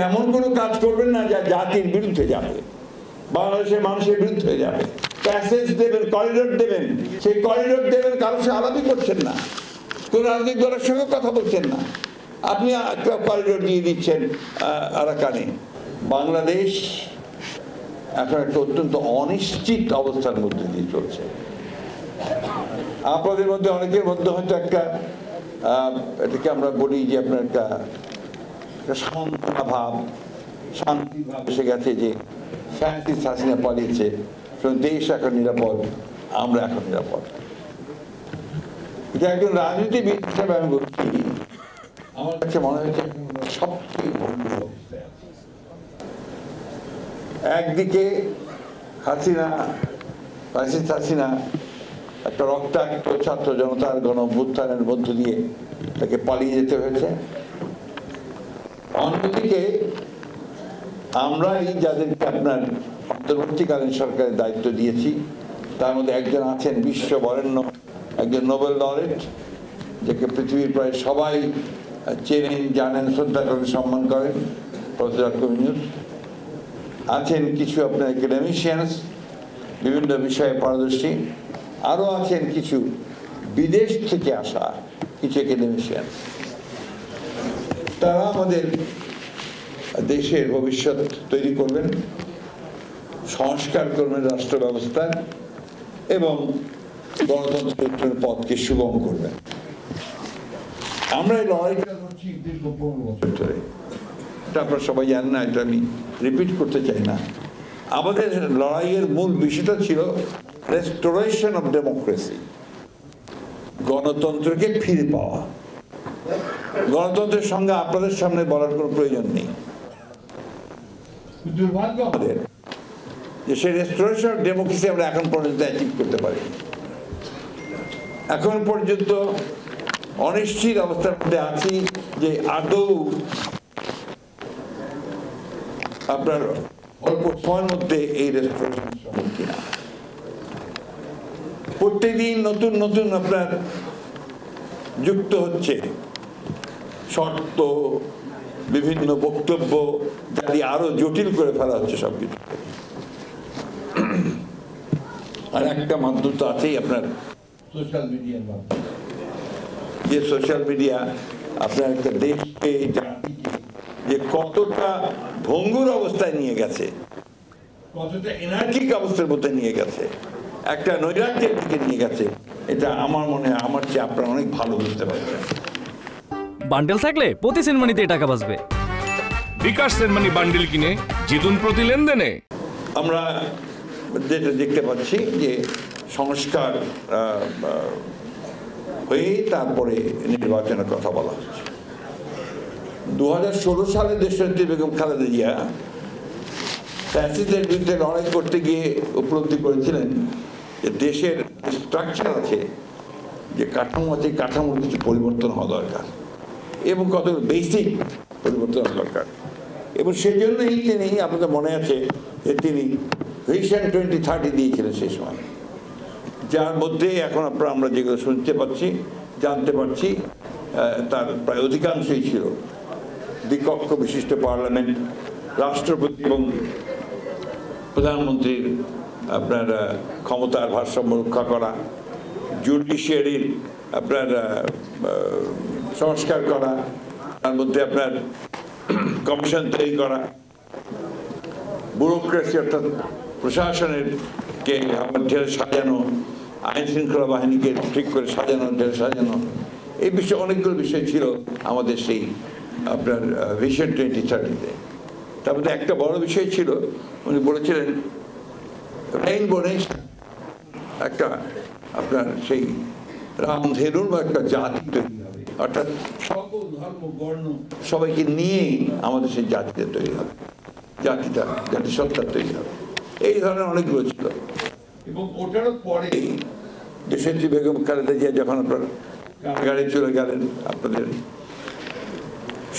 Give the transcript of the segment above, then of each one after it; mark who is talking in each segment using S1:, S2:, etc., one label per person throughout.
S1: এমন কোনো কাজ করবেন না যা জাতির বিরুদ্ধে যাবে, বাংলাদেশের মানুষের বিরুদ্ধে যাবে। প্যাসেজ দেবেন, করিডোর দেবেন, সেই করিডোর দেবেন কারোর সাথে আলাপই করছেন না, কোন রাজনৈতিক দলের সঙ্গে কথা বলছেন না, আপনি একটা করিডোর দিয়ে দিচ্ছেন আরাকানে। বাংলাদেশ এখন একটা অত্যন্ত অনিশ্চিত অবস্থার মধ্যে দিয়ে চলছে। আপনাদের মধ্যে অনেকের মধ্যে হয়তো একটা এটাকে আমরা বলি যে আপনার একটা সান্ত্বনা ভাব, শান্তি ভাব এসে গেছে যে ফ্যাসিস্ট হাসিনা পালিয়েছে, দেশ এখন নিরাপদ, আমরা এখন নিরাপদ। এটা একজন রাজনীতিবিদ হিসেবে আমি বলছি, আমার কাছে মনে হয়েছে সবচেয়ে ভঙ্গুর অবস্থায় আছে। একদিকে হাসিনা, ফ্যাসিস্ট হাসিনা একটা রক্তাক্ত ছাত্র জনতার গণ অভ্যুত্থানের মধ্য দিয়ে তাকে পালিয়ে যেতে হয়েছে। অন্যদিকে আমরাই যাদেরকে আপনার অন্তর্বর্তীকালীন সরকারের দায়িত্ব দিয়েছি, তার মধ্যে একজন আছেন বিশ্ব বরেণ্য একজন নোবেল লরেট, যাকে পৃথিবীর প্রায় সবাই চেনেন, জানেন, শ্রদ্ধা করেন, সম্মান করেন, প্রফেসর কমিউনিউস। আছেন কিছু আপনার একাডেমিশিয়ানস, বিভিন্ন বিষয়ে পারদর্শী। আরও আছেন কিছু বিদেশ থেকে আসা কিছু একাডেমিশিয়ান। তারা আমাদের দেশের ভবিষ্যৎ তৈরি করবেন, সংস্কার করবেন রাষ্ট্র ব্যবস্থা এবং গণতন্ত্রের পথকে সুগম করবেন। আমরা এই লড়াইটা করছি দীর্ঘ 15 বছর ধরে, এটা আপনারা সবাই জানেন না, এটা আমি রিপিট করতে চাই না। আমাদের লড়াইয়ের মূল বিষয়টা ছিল রেস্টোরেশন অফ ডেমোক্রেসি, গণতন্ত্রকে ফিরে পাওয়া। গণতন্ত্রের সঙ্গে আপনাদের সামনে বলার কোনো প্রয়োজন নেই। দুর্ভাগ্য আমাদের যে সেই রেস্টোরেশন অফ ডেমোক্রেসি আমরা এখন পর্যন্ত অ্যাচিভ করতে পারি। এখন পর্যন্ত অনিশ্চিত অবস্থার মধ্যে আছি যে আদৌ আপনার অল্প সময়ের মধ্যে এই রেস্টোরেশন সম্ভব কিনা। প্রত্যেকদিন নতুন নতুন আপনার যুক্ত হচ্ছে শর্ত, বিভিন্ন বক্তব্য, যা দিয়ে আরো জটিল করে ফেলা হচ্ছে সবকিছু। আর একটা মাধ্যম তো আছেই আপনার সোশ্যাল মিডিয়ার মাধ্যমে, যে সোশ্যাল মিডিয়া আপনার একটা দেশকে যে কতটা ভঙ্গুর অবস্থায় নিয়ে গেছে, কতটা এনার্জিক অবস্থার মধ্যে নিয়ে গেছে, একটা নৈরাজ্যের দিকে নিয়ে গেছে, এটা আমার মনে হয় আমার চেয়ে আপনারা অনেক ভালো বুঝতে পারছেন।
S2: বান্ডেল থাকলে প্রতি সেনমানিতে টাকা বাঁচবে।
S3: বিকাশ সেনমানি বান্ডেল কিনে জিতুন প্রতি লেনদেনে।
S1: আমরা যেটা দেখতে পাচ্ছি যে সংস্কার হয়ে তারপরে নির্বাচনের কথা বলা হচ্ছে। 2016 সালে দেশনেত্রী বেগম খালেদা জিয়া ফ্যাসিস্টদের বিরুদ্ধে লড়াই করতে গিয়ে উপলব্ধি করেছিলেন যে দেশের স্ট্রাকচার আছে, যে কাঠামো আছে, কাঠামোর কিছু পরিবর্তন হওয়া দরকার এবং কত বেসিক পরিবর্তন হওয়া দরকার। এবং সেই জন্যই তিনি, আপনাদের মনে আছে যে তিনি ভিশন 2030 দিয়েছিলেন সেই সময়, যার মধ্যে এখন আমরা যেগুলো শুনতে পাচ্ছি, জানতে পারছি, তার প্রায় অধিকাংশই ছিল দ্বিকক্ষ বিশিষ্ট পার্লামেন্ট, রাষ্ট্রপতি এবং প্রধানমন্ত্রীর আপনার ক্ষমতার ভারসাম্য রক্ষা করা, জুডিশিয়ারির আপনার সংস্কার করা, তার মধ্যে আপনার কমিশন তৈরি করা, ব্যুরোক্রেসি অর্থাৎ প্রশাসনের কে আবার ঢেলে সাজানো, আইন শৃঙ্খলা বাহিনীকে ঠিক করে সাজানো, ঢেলে সাজানো, এই বিষয়ে অনেকগুলো বিষয় ছিল আমাদের সেই আপনার ভিশন 2030-তে। তার মধ্যে একটা বড় বিষয় ছিল, উনি বলেছিলেন রেইনবো নেশন, একটা আপনার সেই রামধেনুর বা একটা জাতি তৈরি হবে, অর্থাৎ সকল ধর্ম বর্ণ সবাইকে নিয়েই আমাদের সেই জাতিটা তৈরি হবে, জাতিসত্তা তৈরি হবে। এই ধরনের অনেকগুলো ছিল। এবং ওটারও পরে দেশনেত্রী বেগম খালেদা জিয়া যখন আপনার কারাগারে চলে গেলেন আপনাদের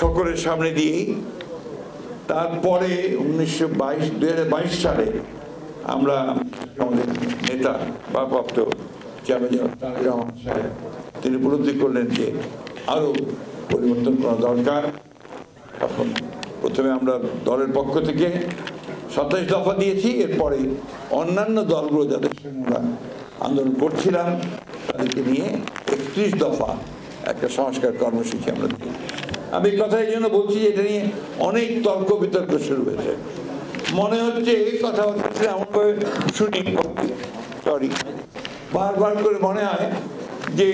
S1: সকলের সামনে দিয়েই, তারপরে 2022 সালে আমরা আমাদের নেতা ভারপ্রাপ্ত চেয়ারম্যান তারেক রহমান সাহেব তিনি উপলব্ধি করলেন যে আরো পরিবর্তন করা দরকার। তখন প্রথমে আমরা দলের পক্ষ থেকে 27 দফা দিয়েছি, এরপরে অন্যান্য দলগুলো যাদের সঙ্গে আমরা আন্দোলন করছিলাম তাদেরকে নিয়ে 31 দফা একটা সংস্কার কর্মসূচি আমরা দিই। আমি এই কথা এই জন্য বলছি যে এটা নিয়ে অনেক তর্ক বিতর্ক শুরু হয়েছে। মনে হচ্ছে এই কথা হচ্ছে এমনভাবে শুনি, সরি, বারবার করে মনে হয় যে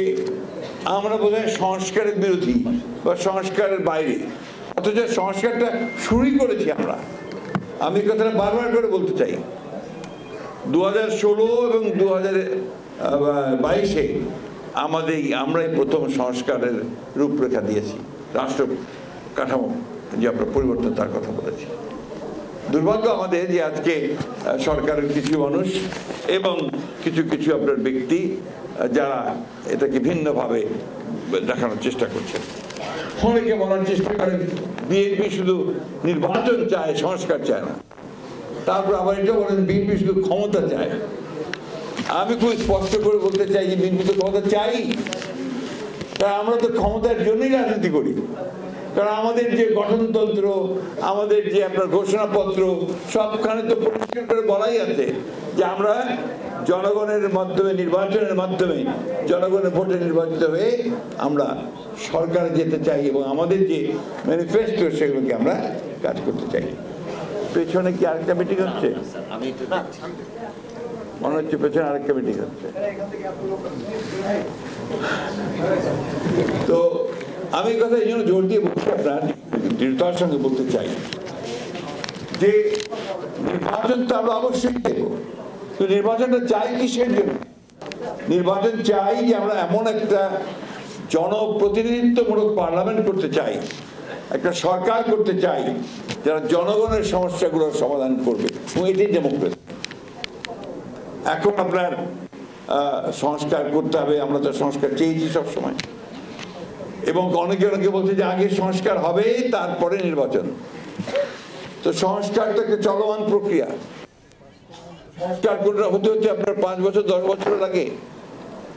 S1: আমরা বোধহয় সংস্কারের বিরোধী বা সংস্কারের বাইরে, অথচ সংস্কারটা শুরুই করেছি আমরা। আমি কথাটা বারবার করে বলতে চাই, 2016 এবং 2022-এ আমরাই প্রথম সংস্কারের রূপরেখা দিয়েছি, রাষ্ট্র কাঠামো যে আমরা পরিবর্তন তার কথা বলেছি। দুর্ভাগ্য আমাদের যে আজকে সরকারের কিছু মানুষ এবং কিছু কিছু আপনার ব্যক্তি যারা এটাকে ভিন্নভাবে দেখানোর চেষ্টা করছেন। অনেকে বলার চেষ্টা করেন বিএনপি শুধু নির্বাচন চায়, সংস্কার চায় না। তারপর আবার এটা বলেন বিএনপি শুধু ক্ষমতা চায়। আমি খুব স্পষ্ট করে বলতে চাই যে বিএনপি তো ক্ষমতা চাই, কারণ আমরা তো ক্ষমতার জন্যই রাজনীতি করি। কারণ আমাদের যে গঠনতন্ত্র, আমাদের যে আপনার ঘোষণাপত্র, সবখানে তো পরিষ্কার করে বলাই আছে যে আমরা জনগণের মাধ্যমে, নির্বাচনের মাধ্যমে, জনগণের ভোটে নির্বাচিত হয়ে আমরা সরকারে যেতে চাই এবং আমাদের যে ম্যানিফেস্টো সেগুলোকে আমরা কাজ করতে চাই। পেছনে কি আরেকটা মিটিং হচ্ছে? মনে হচ্ছে পেছনে আরেকটা মিটিং হচ্ছে। তো আমি এই কথা এই জন্য জোর দিয়ে বলছি, আপনার দৃঢ়তার সঙ্গে বলতে চাই যে নির্বাচন তো আমরা অবশ্যই দেব, তো নির্বাচনটা চাই কিসের জন্য? নির্বাচন চাই যে আমরা এমন একটা জনপ্রতিনিধিত্বমূলক পার্লামেন্ট করতে চাই, একটা সরকার করতে চাই যারা জনগণের সমস্যাগুলোর সমাধান করবে, এবং এটাই ডেমোক্রেসি। এখন আপনার সংস্কার করতে হবে, আমরা তো সংস্কার চেয়েছি সবসময়, এবং অনেকে অনেকে বলছে যে আগে সংস্কার হবে তারপরে নির্বাচন। তো সংস্কার তো একটা চলমান প্রক্রিয়া। সংস্কার করতে হতে হতে আপনার 5 বছর 10 বছর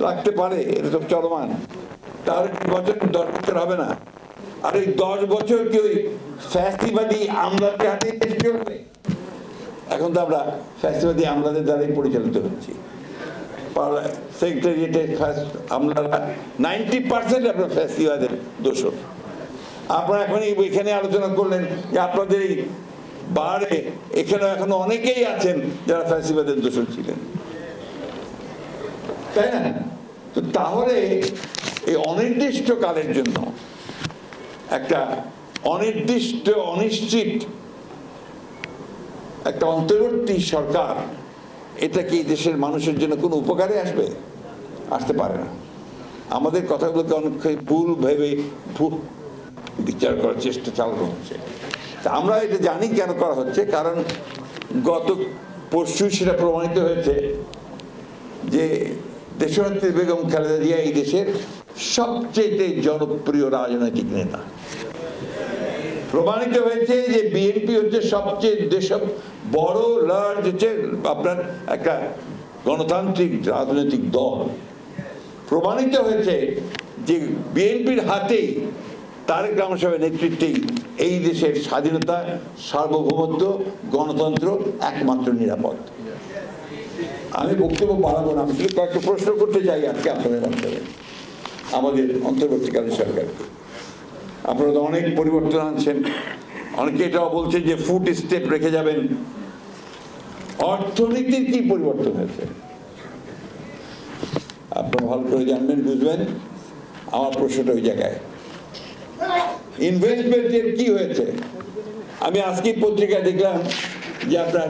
S1: লাগতে পারে, এটা তো চলমান। তাহলে নির্বাচন 10 বছর হবে না। আর এই 10 বছর কি ওই ফ্যাসিবাদী আমলাদের হাতে চলবে? এখন তো আমরা ফ্যাসিবাদী আমলাদের দ্বারাই পরিচালিত হচ্ছি। সেক্রেটারিয়েটে আমলারা 90% আপনার ফ্যাসিবাদের দোষর। আপনারা এখন এখানে আলোচনা করলেন যে আপনাদের এই বারে এখানে এখনো অনেকেই আছেন যারা ফ্যাসিবাদের দোষর ছিলেন, তাই না? তো তাহলে এই অনির্দিষ্ট কালের জন্য একটা অনির্দিষ্ট, অনিশ্চিত একটা অন্তর্বর্তী সরকার, এটা কি দেশের মানুষের জন্য কোনো উপকারে আসবে? আসতে পারে না। আমাদের কথাগুলোকে অনেক ভুল ভেবে বিচার করার চেষ্টা চালানো হচ্ছে। তা আমরা এটা জানি কেন করা হচ্ছে, কারণ গত পরশু সেটা প্রমাণিত হয়েছে যে দেশনেত্রী বেগম খালেদা জিয়া এই দেশের সবচেয়ে জনপ্রিয় রাজনৈতিক নেতা। প্রমাণিত হয়েছে যে বিএনপি হচ্ছে সবচেয়ে দেশের বড় লার্জ হচ্ছে আপনার একটা গণতান্ত্রিক রাজনৈতিক দল। প্রমাণিত হয়েছে যে বিএনপির হাতেই, তারেক রহমান সাহেবের নেতৃত্বেই এই দেশের স্বাধীনতা, সার্বভৌমত্ব, গণতন্ত্র একমাত্র নিরাপদ। আমি বক্তব্য বাড়াবো না, আমি শুধু কয়েকটা প্রশ্ন করতে চাই আজকে আপনাদের মাধ্যমে আমাদের অন্তর্বর্তীকালীন সরকারকে। আপনারা তো অনেক পরিবর্তন আনছেন, অনেকে এটাও বলছে যে ফুট স্টেপ রেখে যাবেন। অর্থনীতির কি পরিবর্তন হয়েছে আপনারা ভালো করে জানবেন, বুঝবেন। আমার প্রশ্নটা ওই জায়গায়। ইনভেস্টমেন্টের কি হয়েছে? আমি আজকেই পত্রিকায় দেখলাম যে আপনার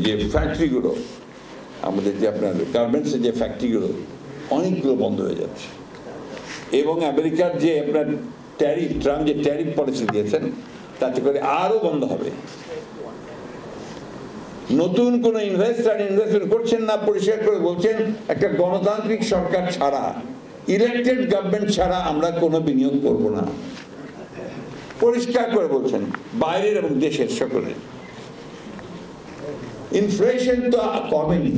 S1: যে ফ্যাক্টরিগুলো, আমাদের যে আপনার গার্মেন্টসের যে ফ্যাক্টরিগুলো, অনেকগুলো বন্ধ হয়ে যাচ্ছে। এবং আমেরিকার যে আপনার ট্যারিফ, ট্রাম্প যে ট্যারিফ পলিসি দিয়েছেন, তাতে করে আরও বন্ধ হবে। নতুন কোনো ইনভেস্টমেন্ট করছেন না, পরিষ্কার করে বলছেন একটা গণতান্ত্রিক সরকার ছাড়া, ইলেকটেড গভর্নমেন্ট ছাড়া আমরা কোনো বিনিয়োগ করব না। পরিষ্কার করে বলছেন, বাইরের এবং দেশের সকলের। ইনফ্লেশন তো কমেনি,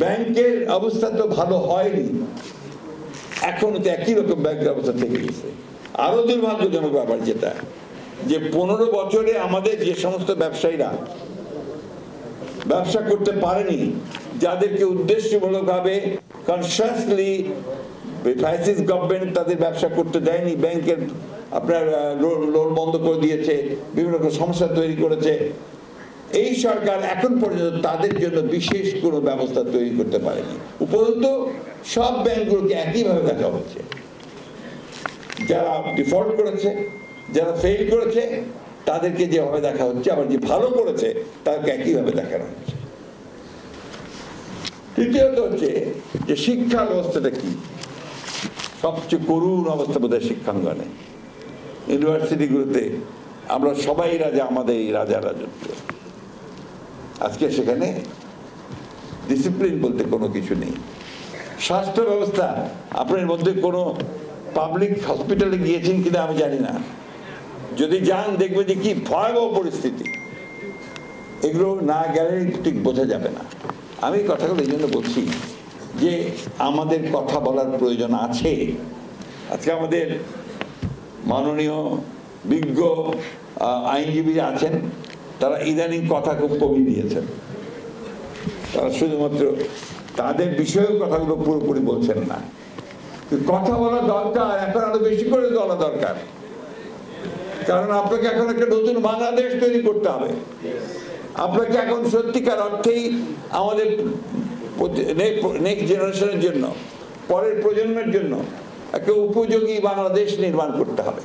S1: ব্যাংকের অবস্থা তো ভালো হয়নি, এখনো তো একই রকম ব্যাংকের অবস্থা থেকে গেছে। আরো দুর্ভাগ্যজনক ব্যাপার যেটা, যে 15 বছরে আমাদের যে সমস্ত ব্যবসায়ীরা ব্যবসা করতে পারেনি, যাদেরকে উদ্দেশ্যমূলকভাবে কনসিয়াসলি ফ্যাসিস্ট গভর্নমেন্ট তাদের ব্যবসা করতে দেয়নি, ব্যাংকের আপনার লোন বন্ধ করে দিয়েছে, বিভিন্ন রকম সমস্যা তৈরি করেছে, এই সরকার এখন পর্যন্ত তাদের জন্য বিশেষ কোনো ব্যবস্থা তৈরি করতে পারেনি। উপরন্তু সব ব্যাংকগুলোকে একইভাবে দেখা হচ্ছে, যারা ডিফল্ট করেছে, যারা ফেল করেছে তাদেরকে যেভাবে দেখা হচ্ছে, আবার যে ভালো করেছে তাদেরকে একইভাবে দেখানো হচ্ছে। তৃতীয়ত হচ্ছে যে শিক্ষা ব্যবস্থাটা কি, সবচেয়ে করুণ অবস্থা বোধহয় শিক্ষাঙ্গনে। ইউনিভার্সিটিগুলোতে আমরা সবাই রাজা, আমাদের এই রাজা রাজত্ব। আজকে সেখানে ডিসিপ্লিন বলতে কোনো কিছু নেই। স্বাস্থ্য ব্যবস্থা, আপনার মধ্যে কোনো পাবলিক হসপিটালে গিয়েছেন কিনা আমি জানি না, যদি যান দেখবে যে কি ভয়াবহ পরিস্থিতি। এগুলো না গেলে ঠিক বোঝা যাবে না। আমি কথাগুলো এই জন্য বলছি যে আমাদের কথা বলার প্রয়োজন আছে। আজকে আমাদের মাননীয় বিজ্ঞ আইনজীবী আছেন, তারা ইদানিং কথা খুব কমিয়ে দিয়েছেন। তারা শুধুমাত্র তাদের বিষয়েও কথাগুলো পুরোপুরি বলছেন না। কথা বলা দরকার, এখন আরো বেশি করে বলা দরকার, কারণ আপনাকে এখন একটা নতুন বাংলাদেশ তৈরি করতে হবে। আপনাকে এখন সত্যিকার অর্থেই আমাদের নেক্সট জেনারেশনের জন্য, পরের প্রজন্মের জন্য একটা উপযোগী বাংলাদেশ নির্মাণ করতে হবে।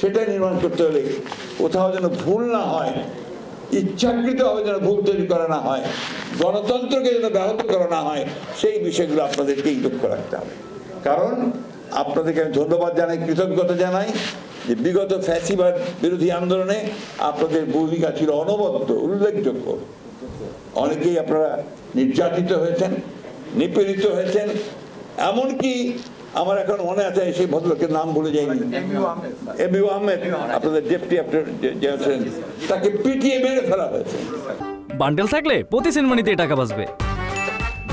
S1: সেটা নির্মাণ করতে হলে কোথাও যেন ভুল না হয়, ইচ্ছাকৃতভাবে যেন ভুল তৈরি করা না হয়, গণতন্ত্রকে যেন ব্যাহত করা না হয়, সেই বিষয়গুলো আপনাদেরকেই লক্ষ্য রাখতে হবে। কারণ আপনাদেরকে আমি ধন্যবাদ জানাই, কৃতজ্ঞতা জানাই যে বিগত ফ্যাসিবাদ বিরোধী আন্দোলনে আপনাদের ভূমিকা ছিল অনবদ্য, উল্লেখযোগ্য। অনেকেই আপনারা নির্যাতিত হয়েছেন, নিপীড়িত হয়েছেন, এমনকি আমার এখন মনে আছে সেই ভদ্রলোকের নাম ভুলে যায়নি, এম ইউ আহমেদ, আপনাদের ডেপুটি তাকে পিটিয়ে মেরে ফেলা হয়েছে।
S2: বান্ডেল থাকলে প্রতি সেনমানিতে টাকা বাঁচবে।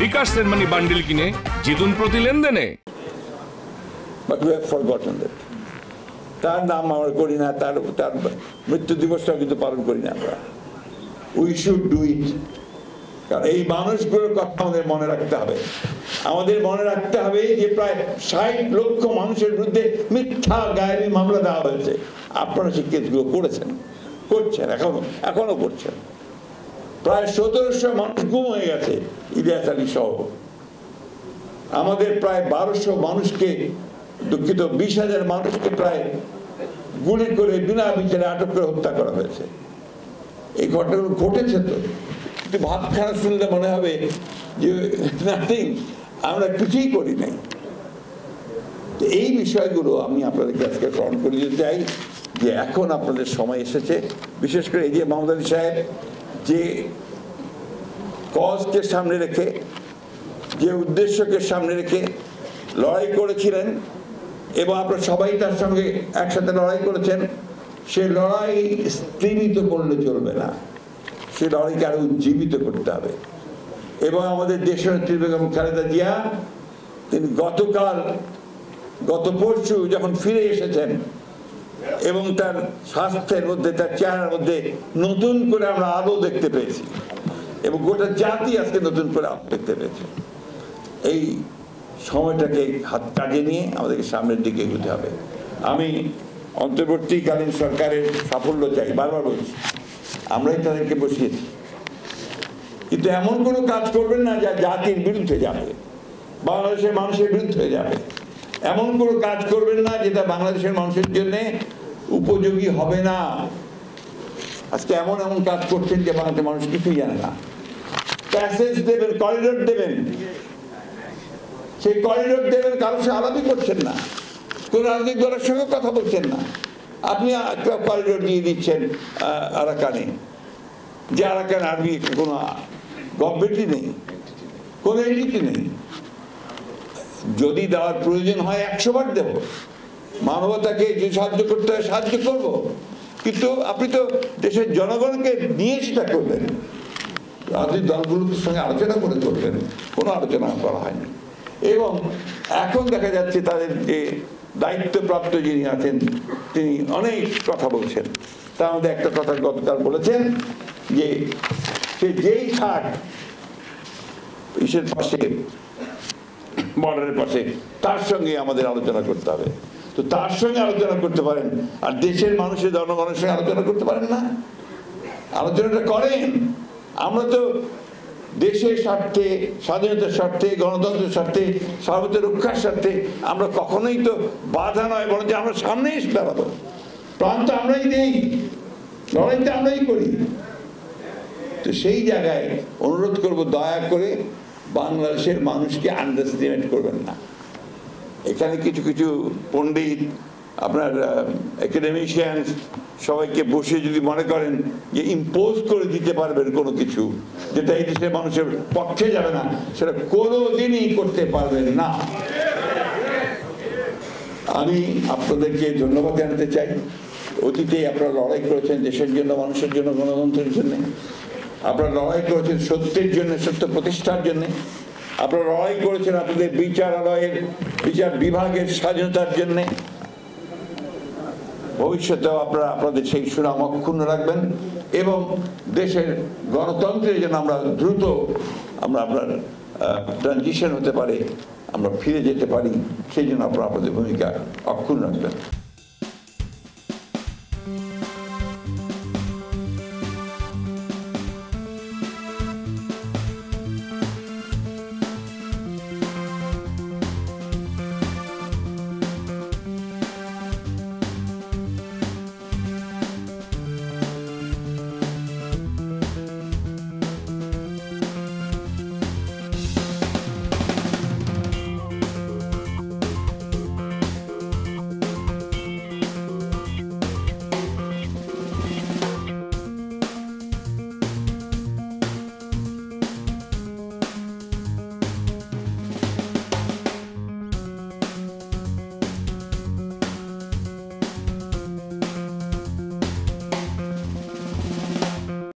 S3: বিকাশ সেনমানি বান্ডিল কিনে জিতুন প্রতি লেনদেনে।
S1: But we have forgotten that. তার নাম আমরা করি না, তার মৃত্যু দিবসটাও কিন্তু পালন করি না আমরা। We should do it. কারণ এই মানুষগুলোর কথা আমাদের মনে রাখতে হবে। আমাদের মনে রাখতে হবে যে প্রায় 60 লক্ষ মানুষের বিরুদ্ধে মিথ্যা গায়েবী মামলা দেওয়া হয়েছে। আপনারা সেই কেসগুলো করেছেন, করছেন, এখনো করছেন। প্রায় 1700 মানুষ গুম হয়ে গেছে ইলিয়াস আলী সহ। আমাদের প্রায় 1200 মানুষকে, দুঃখিত 20,000 মানুষকে প্রায় গুলি করে বিনা বিচারে আটক করে হত্যা করা হয়েছে। এই ঘটনাগুলো ঘটেছে। তো কিন্তু ভাবখানা শুনলে মনে হবে যে নাথিং, আমরা কিছুই করি নাই। এই বিষয়গুলো আমি আপনাদেরকে আজকে স্মরণ করে দিতে চাই যে এখন আপনাদের সময় এসেছে, বিশেষ করে এই যে মোহাম্মদ আলী সাহেব যে কজকে সামনে রেখে, যে উদ্দেশ্যকে সামনে রেখে লড়াই করেছিলেন এবং আপনারা সবাই তার সঙ্গে একসাথে লড়াই করেছেন, সে লড়াই স্থিমিত করলে চলবে না, সে লড়াইকে আরো উজ্জীবিত করতে হবে। এবং আমাদের দেশনেত্রী বেগম খালেদা জিয়া, তিনি গত পরশু যখন ফিরে এসেছেন এবং তার স্বাস্থ্যের মধ্যে, তার চেহারার মধ্যে নতুন করে আমরা আলো দেখতে পেয়েছি এবং গোটা জাতি আজকে নতুন করে আলো দেখতে পেয়েছে। এই সময়টাকে হাত কাজে নিয়ে আমাদেরকে সামনের দিকে এগোতে হবে। আমি অন্তর্বর্তীকালীন সরকারের সাফল্য চাই, বারবার বলছি, আমরাই তাদেরকে বসিয়েছি, কিন্তু এমন কোনো কাজ করবেন না যা জাতির বিরুদ্ধে যাবে, বাংলাদেশের মানুষের বিরুদ্ধে যাবে। এমন কোনো কাজ করবেন না যেটা বাংলাদেশের মানুষের জন্য উপযোগী হবে না। আজকে এমন কাজ করছেন যে বাংলাদেশের মানুষ কিছুই জানে না। প্যাসেজ দেবেন, করিডোর দেবেন, সেই করিডোর দেবেন, কারোর সাথে আলাপই করছেন না, কোন রাজনৈতিক দলের সঙ্গে কথা বলছেন না। আপনি একটা করিডোর দিয়ে দিচ্ছেন আরাকানে, যে আরাকান আর্মি কোনো গভর্নমেন্টই নেই, কোনো এন্টিটি নেই। যদি দেওয়ার প্রয়োজন হয় 100 বার দেব, মানবতাকে যে সাহায্য করতে হয় সাহায্য করব, কিন্তু আপনি তো দেশের জনগণকে নিয়ে সেটা করবেন। রাজনৈতিক দলগুলোর সঙ্গে আলোচনা করে করবেন, কোনো আলোচনা করা হয়নি। এবং এখন দেখা যাচ্ছে তাদের যে দায়িত্বপ্রাপ্ত যিনি আছেন তিনি অনেক কথা বলছেন। তার মধ্যে একটা কথা গতকাল বলেছেন যে সে যেই থাক ইসের পাশে, বর্ডারের পাশে, তার সঙ্গে আমাদের আলোচনা করতে হবে। তো তার সঙ্গে আলোচনা করতে পারেন, আর দেশের মানুষের জনগণের সঙ্গে আলোচনা করতে পারেন না? আলোচনাটা করেন। আমরা তো দেশের স্বার্থে, স্বাধীনতার স্বার্থে, গণতন্ত্রের স্বার্থে, সার্বভৌমত্ব রক্ষার স্বার্থে আমরা কখনোই তো বাধা নয়, বরং যে আমরা সামনে এসে দাঁড়াবো। প্রাণ তো আমরাই দেই, লড়াই তো আমরাই করি। তো সেই জায়গায় অনুরোধ করব, দয়া করে বাংলাদেশের মানুষকে আন্ডারস্টিমেট করবেন না। এখানে কিছু কিছু পণ্ডিত, আপনার একাডেমিশিয়ান সবাইকে বসে যদি মনে করেন যে ইম্পোজ করে দিতে পারবেন কোনো কিছু যেটা এই দেশের মানুষের পক্ষে যাবে না, সেটা কোনোদিনই করতে পারবেন না। আমি আপনাদেরকে ধন্যবাদ জানাতে চাই। অতীতে আপনারা লড়াই করেছেন দেশের জন্য, মানুষের জন্য, গণতন্ত্রের জন্য। আপনারা লড়াই করেছেন সত্যের জন্য, সত্য প্রতিষ্ঠার জন্য। আপনারা লড়াই করেছেন আপনাদের বিচারালয়ের, বিচার বিভাগের স্বাধীনতার জন্যে। ভবিষ্যতেও আপনারা আপনাদের সেই সুনাম অক্ষুণ্ণ রাখবেন এবং দেশের গণতন্ত্রের জন্য আমরা দ্রুত আপনার ট্রানজিশন হতে পারে, আমরা ফিরে যেতে পারি, সেই জন্য আপনারা আপনাদের ভূমিকা অক্ষুণ্ণ রাখবেন।